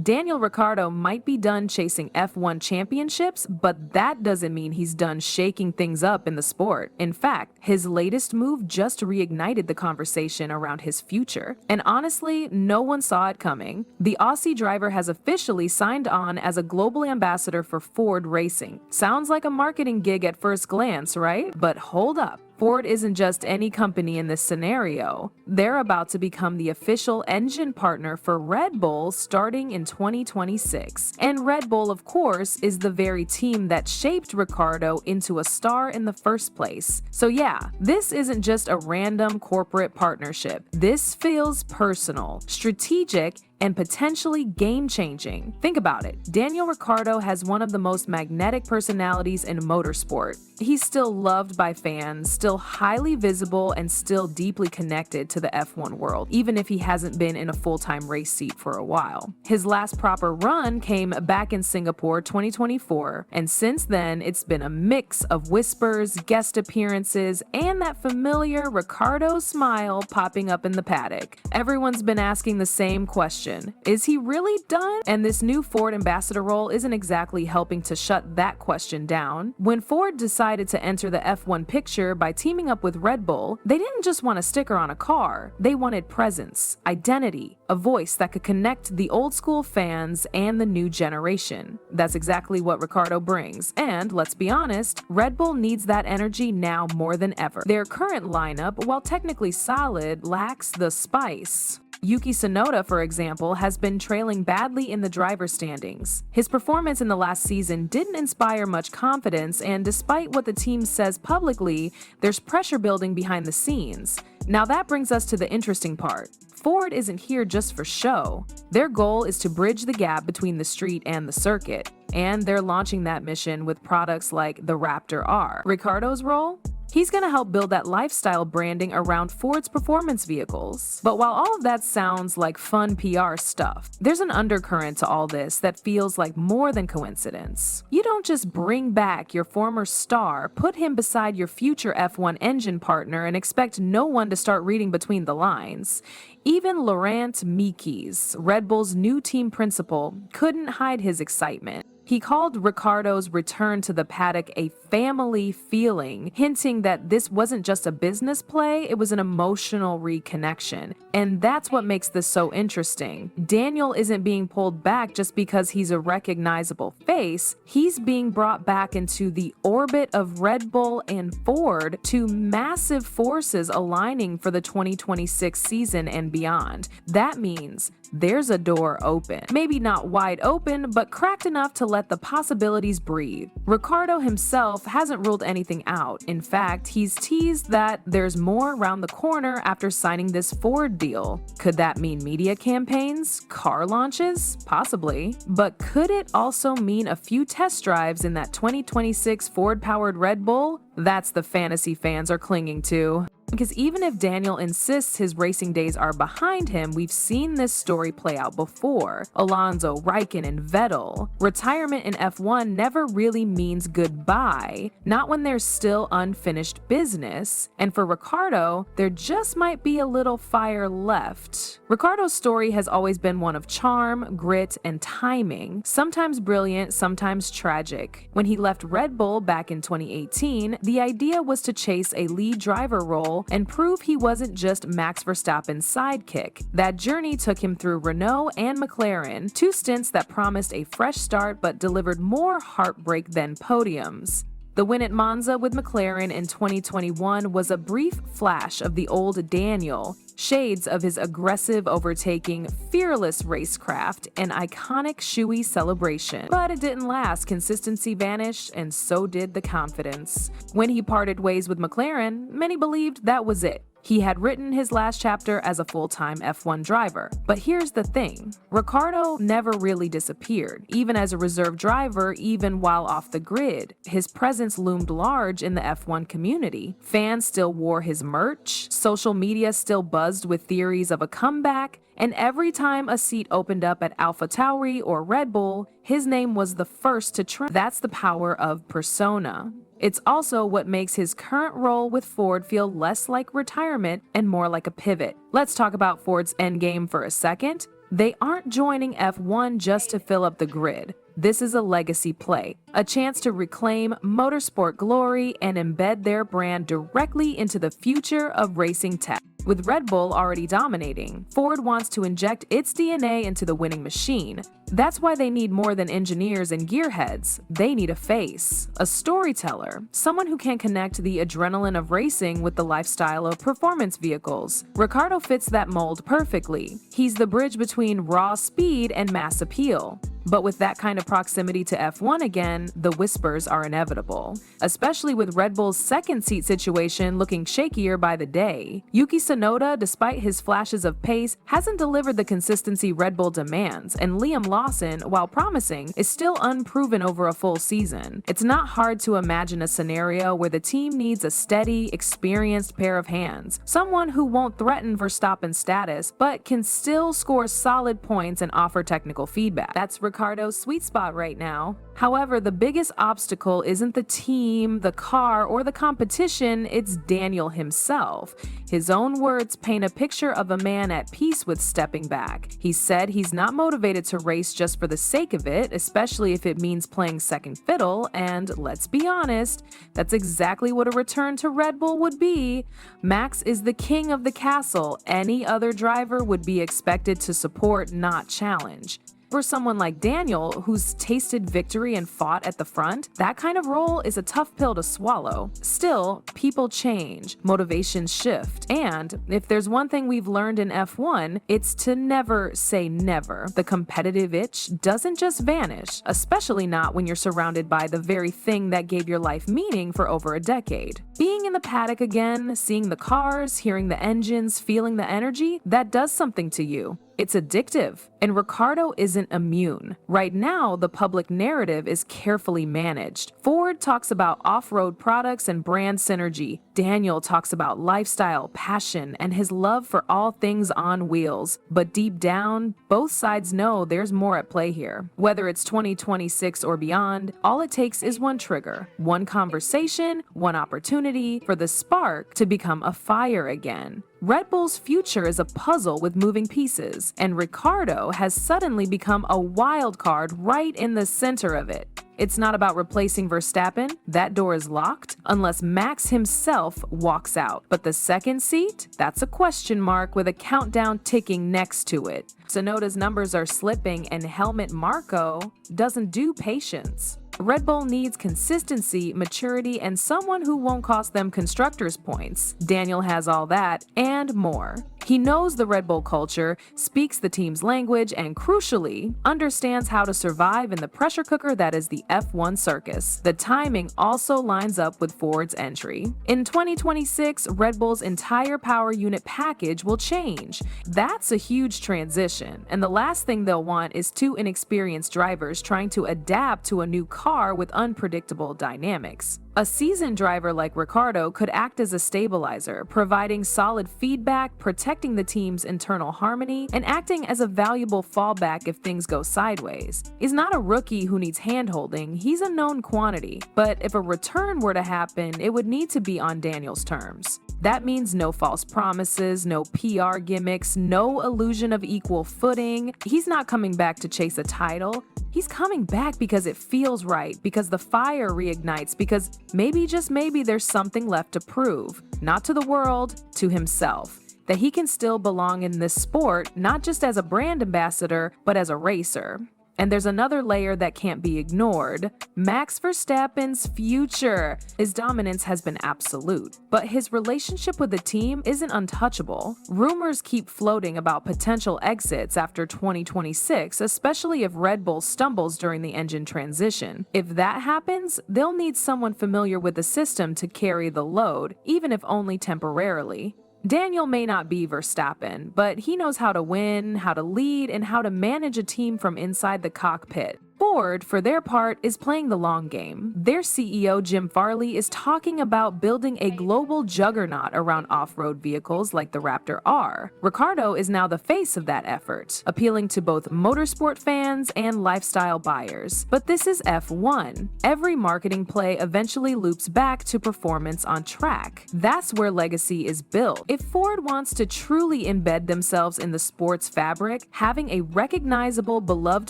Daniel Ricciardo might be done chasing F1 championships, but that doesn't mean he's done shaking things up in the sport. In fact, his latest move just reignited the conversation around his future. And honestly, no one saw it coming. The Aussie driver has officially signed on as a global ambassador for Ford Racing. Sounds like a marketing gig at first glance, right? But hold up. Ford isn't just any company in this scenario. They're about to become the official engine partner for Red Bull starting in 2026. And Red Bull, of course, is the very team that shaped Ricciardo into a star in the first place. So yeah, this isn't just a random corporate partnership. This feels personal, strategic, and potentially game-changing. Think about it. Daniel Ricciardo has one of the most magnetic personalities in motorsport. He's still loved by fans, still highly visible, and still deeply connected to the F1 world, even if he hasn't been in a full-time race seat for a while. His last proper run came back in Singapore 2024, and since then, it's been a mix of whispers, guest appearances, and that familiar Ricciardo smile popping up in the paddock. Everyone's been asking the same question. Is he really done? And this new Ford ambassador role isn't exactly helping to shut that question down. When Ford decided to enter the F1 picture by teaming up with Red Bull, they didn't just want a sticker on a car. They wanted presence, identity, a voice that could connect the old school fans and the new generation. That's exactly what Ricciardo brings. And let's be honest, Red Bull needs that energy now more than ever. Their current lineup, while technically solid, lacks the spice. Yuki Tsunoda, for example, has been trailing badly in the driver's standings. His performance in the last season didn't inspire much confidence, and despite what the team says publicly, there's pressure building behind the scenes. Now that brings us to the interesting part. Ford isn't here just for show. Their goal is to bridge the gap between the street and the circuit, and they're launching that mission with products like the Raptor R. Ricciardo's role? He's gonna help build that lifestyle branding around Ford's performance vehicles. But while all of that sounds like fun PR stuff, there's an undercurrent to all this that feels like more than coincidence. You don't just bring back your former star, put him beside your future F1 engine partner, and expect no one to start reading between the lines. Even Laurent Mekies, Red Bull's new team principal, couldn't hide his excitement. He called Ricciardo's return to the paddock a family feeling, hinting that this wasn't just a business play, it was an emotional reconnection. And that's what makes this so interesting. Daniel isn't being pulled back just because he's a recognizable face. He's being brought back into the orbit of Red Bull and Ford, two massive forces aligning for the 2026 season and beyond. That means there's a door open. Maybe not wide open, but cracked enough to let the possibilities breathe. Ricciardo himself hasn't ruled anything out. In fact, he's teased that there's more around the corner after signing this Ford deal. Could that mean media campaigns? Car launches? Possibly. But could it also mean a few test drives in that 2026 Ford-powered Red Bull? That's the fantasy fans are clinging to. Because even if Daniel insists his racing days are behind him, we've seen this story play out before. Alonso, Raikkonen, and Vettel. Retirement in F1 never really means goodbye, not when there's still unfinished business. And for Ricciardo, there just might be a little fire left. Ricciardo's story has always been one of charm, grit, and timing, sometimes brilliant, sometimes tragic. When he left Red Bull back in 2018, the idea was to chase a lead driver role and prove he wasn't just Max Verstappen's sidekick. That journey took him through Renault and McLaren, two stints that promised a fresh start but delivered more heartbreak than podiums. The win at Monza with McLaren in 2021 was a brief flash of the old Daniel, shades of his aggressive overtaking, fearless racecraft, and iconic shoey celebration. But it didn't last. Consistency vanished, and so did the confidence. When he parted ways with McLaren, many believed that was it. He had written his last chapter as a full-time F1 driver. But here's the thing, Ricciardo never really disappeared. Even as a reserve driver, even while off the grid, his presence loomed large in the F1 community. Fans still wore his merch, social media still buzzed with theories of a comeback, and every time a seat opened up at AlphaTauri or Red Bull, his name was the first to trend. That's the power of persona. It's also what makes his current role with Ford feel less like retirement and more like a pivot. Let's talk about Ford's endgame for a second. They aren't joining F1 just to fill up the grid. This is a legacy play, a chance to reclaim motorsport glory and embed their brand directly into the future of racing tech. With Red Bull already dominating, Ford wants to inject its DNA into the winning machine. That's why they need more than engineers and gearheads. They need a face, a storyteller, someone who can connect the adrenaline of racing with the lifestyle of performance vehicles. Ricciardo fits that mold perfectly. He's the bridge between raw speed and mass appeal. But with that kind of proximity to F1 again, the whispers are inevitable, especially with Red Bull's second seat situation looking shakier by the day. Yuki Tsunoda, despite his flashes of pace, hasn't delivered the consistency Red Bull demands, and Liam Lawson, while promising, is still unproven over a full season. It's not hard to imagine a scenario where the team needs a steady, experienced pair of hands, someone who won't threaten Verstappen's status, but can still score solid points and offer technical feedback. That's Ricciardo's sweet spot right now. However, the biggest obstacle isn't the team, the car, or the competition, it's Daniel himself. His own words paint a picture of a man at peace with stepping back. He said he's not motivated to race just for the sake of it, especially if it means playing second fiddle, and let's be honest, that's exactly what a return to Red Bull would be. Max is the king of the castle. Any other driver would be expected to support, not challenge. For someone like Daniel, who's tasted victory and fought at the front, that kind of role is a tough pill to swallow. Still, people change, motivations shift, and if there's one thing we've learned in F1, it's to never say never. The competitive itch doesn't just vanish, especially not when you're surrounded by the very thing that gave your life meaning for over a decade. Being in the paddock again, seeing the cars, hearing the engines, feeling the energy, that does something to you. It's addictive, and Ricciardo isn't immune. Right now, the public narrative is carefully managed. Ford talks about off-road products and brand synergy. Daniel talks about lifestyle, passion, and his love for all things on wheels. But deep down, both sides know there's more at play here. Whether it's 2026 or beyond, all it takes is one trigger, one conversation, one opportunity for the spark to become a fire again. Red Bull's future is a puzzle with moving pieces, and Ricciardo has suddenly become a wild card right in the center of it. It's not about replacing Verstappen, that door is locked, unless Max himself walks out. But the second seat? That's a question mark with a countdown ticking next to it. Tsunoda's numbers are slipping, and Helmut Marko doesn't do patience. Red Bull needs consistency, maturity, and someone who won't cost them constructors' points. Daniel has all that, and more. He knows the Red Bull culture, speaks the team's language, and crucially, understands how to survive in the pressure cooker that is the F1 circus. The timing also lines up with Ford's entry. In 2026, Red Bull's entire power unit package will change. That's a huge transition, and the last thing they'll want is two inexperienced drivers trying to adapt to a new car with unpredictable dynamics. A seasoned driver like Ricciardo could act as a stabilizer, providing solid feedback, protecting the team's internal harmony, and acting as a valuable fallback if things go sideways. He's not a rookie who needs hand-holding, he's a known quantity. But if a return were to happen, it would need to be on Daniel's terms. That means no false promises, no PR gimmicks, no illusion of equal footing. He's not coming back to chase a title. He's coming back because it feels right, because the fire reignites, because maybe, just maybe, there's something left to prove. Not to the world, to himself. That he can still belong in this sport, not just as a brand ambassador, but as a racer. And there's another layer that can't be ignored. Max Verstappen's future. His dominance has been absolute, but his relationship with the team isn't untouchable. Rumors keep floating about potential exits after 2026, especially if Red Bull stumbles during the engine transition. If that happens, they'll need someone familiar with the system to carry the load, even if only temporarily. Daniel may not be Verstappen, but he knows how to win, how to lead, and how to manage a team from inside the cockpit. Ford, for their part, is playing the long game. Their CEO, Jim Farley, is talking about building a global juggernaut around off-road vehicles like the Raptor R. Ricciardo is now the face of that effort, appealing to both motorsport fans and lifestyle buyers. But this is F1. Every marketing play eventually loops back to performance on track. That's where legacy is built. If Ford wants to truly embed themselves in the sport's fabric, having a recognizable, beloved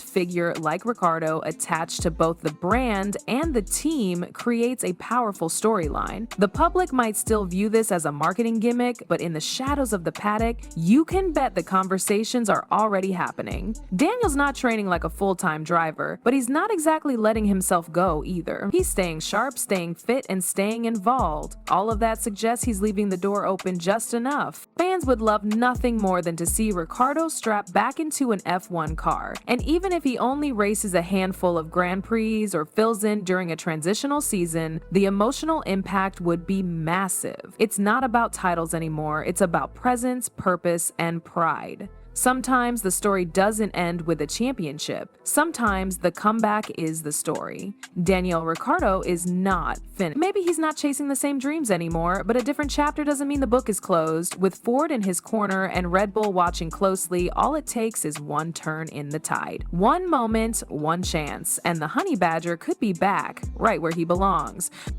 figure like Ricciardo attached to both the brand and the team creates a powerful storyline. The public might still view this as a marketing gimmick, but in the shadows of the paddock, you can bet the conversations are already happening. Daniel's not training like a full-time driver, but he's not exactly letting himself go either. He's staying sharp, staying fit, and staying involved. All of that suggests he's leaving the door open just enough. Fans would love nothing more than to see Ricciardo strapped back into an F1 car, and even if he only races a handful of Grand Prix or fills in during a transitional season, the emotional impact would be massive. It's not about titles anymore, it's about presence, purpose, and pride. Sometimes the story doesn't end with a championship. Sometimes the comeback is the story. Daniel Ricciardo is not finished. Maybe he's not chasing the same dreams anymore, but a different chapter doesn't mean the book is closed. With Ford in his corner and Red Bull watching closely, all it takes is one turn in the tide. One moment, one chance, and the Honey Badger could be back, right where he belongs.